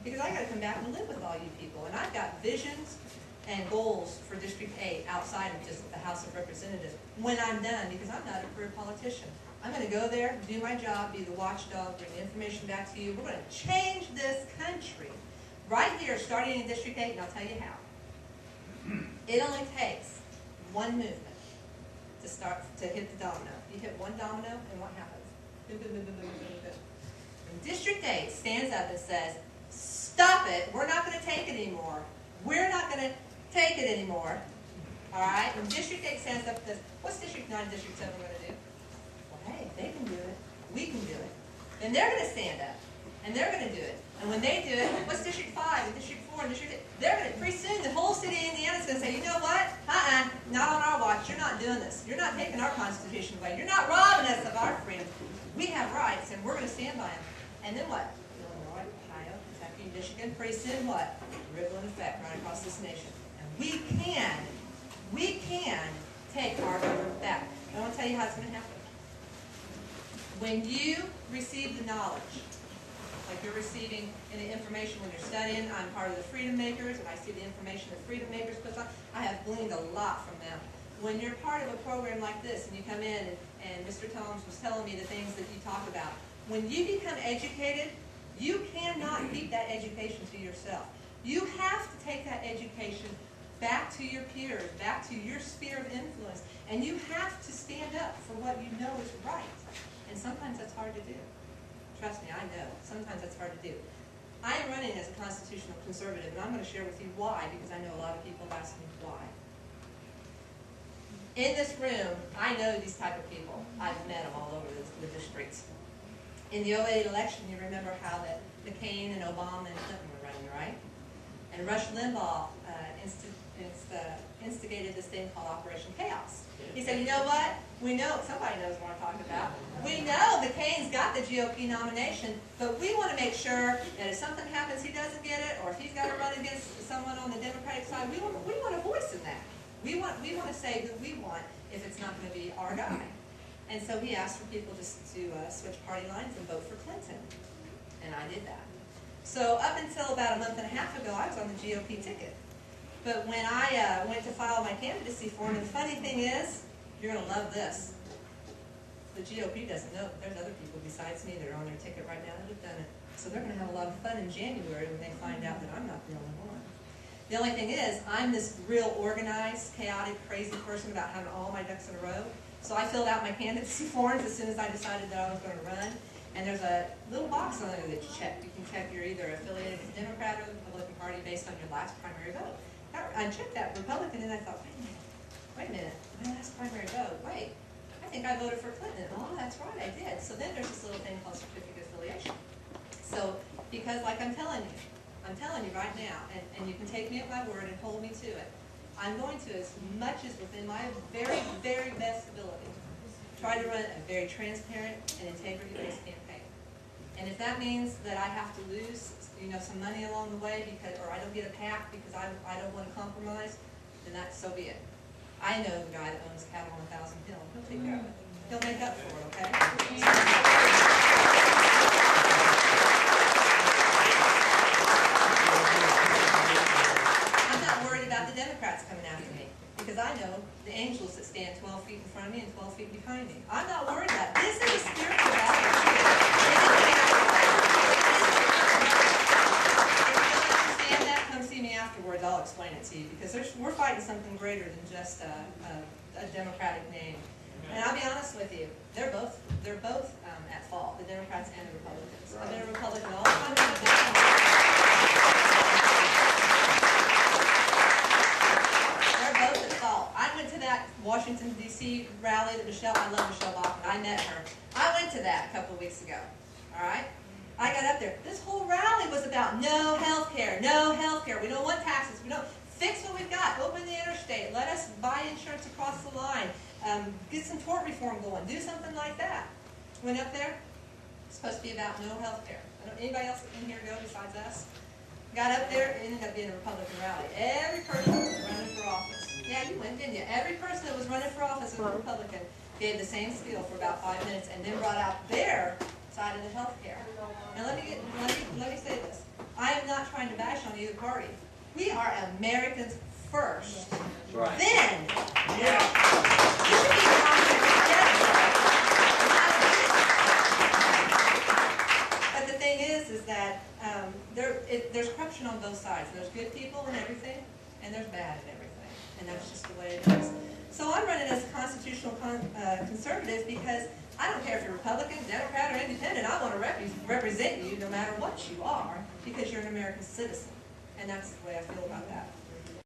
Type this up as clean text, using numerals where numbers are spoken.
because I got to come back and live with all you people. And I've got visions and goals for District 8 outside of just the House of Representatives when I'm done, because I'm not a career politician. I'm going to go there, do my job, be the watchdog, bring the information back to you. We're going to change this country right here, starting in District 8, and I'll tell you how. It only takes one movement to hit the domino. You hit one domino, and what happens? Boom, boom, boom, boom, boom, boom, boom. When District 8 stands up and says, stop it, we're not going to take it anymore. We're not going to take it anymore. All right? When District 8 stands up and says, what's District 9 and District 7 going to do? Well, hey, they can do it. We can do it. Then they're going to stand up, and they're going to do it. And when they do it, what's District 5 and District 4 and District 8? They're going to, pretty soon, the whole city of Indiana is going to say, you know what? Not on our watch. You're not doing this. You're not taking our Constitution away. You're not robbing us of our freedom. We have rights, and we're going to stand by them. And then what? Illinois, Ohio, Kentucky, Michigan, pretty soon what? Ripple effect right across this nation. And we can take our government back. I want to tell you how it's going to happen. When you receive the knowledge, like you're receiving in the information when you're studying, I'm part of the Freedom Makers, and I see the information the Freedom Makers puts on. I have gleaned a lot from them. When you're part of a program like this, and you come in, and Mr. Tomes was telling me the things that you talk about, when you become educated, you cannot keep that education to yourself. You have to take that education back to your peers, back to your sphere of influence, and you have to stand up for what you know is right. And sometimes that's hard to do. Trust me, I know. Sometimes that's hard to do. I am running as a constitutional conservative, and I'm going to share with you why, because I know a lot of people have asked me why. In this room, I know these type of people. I've met them all over the districts. In the 2008 election, you remember how that McCain and Obama and Clinton were running, right? And Rush Limbaugh instigated this thing called Operation Chaos. He said, you know what? We know, somebody knows what I'm talking about. We know McCain's got the GOP nomination, but we want to make sure that if something happens he doesn't get it, or if he's got to run against someone on the Democratic side, we want a voice in that. We want to say who we want if it's not going to be our guy. And so he asked for people just to switch party lines and vote for Clinton. And I did that. So up until about a month and a half ago, I was on the GOP ticket. But when I went to file my candidacy form, and the funny thing is, you're going to love this. The GOP doesn't know that there's other people besides me that are on their ticket right now that have done it. So they're going to have a lot of fun in January when they find out that I'm not the only one. The only thing is, I'm this real organized, chaotic, crazy person about having all my ducks in a row. So I filled out my candidacy forms as soon as I decided that I was going to run. And there's a little box on there that you check. You can check you're either affiliated with the Democrat or the Republican Party based on your last primary vote. I checked that Republican, and I thought, wait a minute, my last primary vote, wait, I think I voted for Clinton. Oh, that's right, I did. So then there's this little thing called certificate of affiliation. So, because like I'm telling you right now, and you can take me at my word and hold me to it, I'm going to, as much as within my very, very best ability, try to run a very transparent and integrity-based campaign. And if that means that I have to lose, some money along the way because, or I don't get a PAC because I don't want to compromise, then so be it. I know the guy that owns cattle on 1,000 Hill. He'll take care of it. He'll make up for it, okay? I'm not worried about the Democrats coming after me because I know the angels that stand 12 feet in front of me and 12 feet behind me. I'm not worried about it. This is a spiritual battle. See me afterwards, I'll explain it to you, because we're fighting something greater than just a Democratic name. And I'll be honest with you, they're both at fault, the Democrats and the Republicans. I've been a Republican all the time. They're both at fault. I went to that Washington, D.C. rally that I love Michelle Bachmann, I met her. I went to that a couple of weeks ago, all right? I got up there. This whole rally was about no health care, no health care. We don't want taxes. We don't fix what we've got. Open the interstate. Let us buy insurance across the line. Get some tort reform going. Do something like that. Went up there. It's supposed to be about no health care. Anybody else in here go besides us? Got up there. It ended up being a Republican rally. Every person that was running for office. Yeah, you went, didn't you? Every person that was running for office as a Republican gave the same spiel for about 5 minutes and then brought out their side of the health care. Now let me say this. I am not trying to bash on either party. We are Americans first. Right. Then, you should be confident together. But the thing is that there's corruption on both sides. There's good people in everything, and there's bad in everything. And that's just the way it is. So I'm running as a constitutional conservative because I don't care if you're Republican, Democrat, or Independent. I want to represent you no matter what you are because you're an American citizen. And that's the way I feel about that.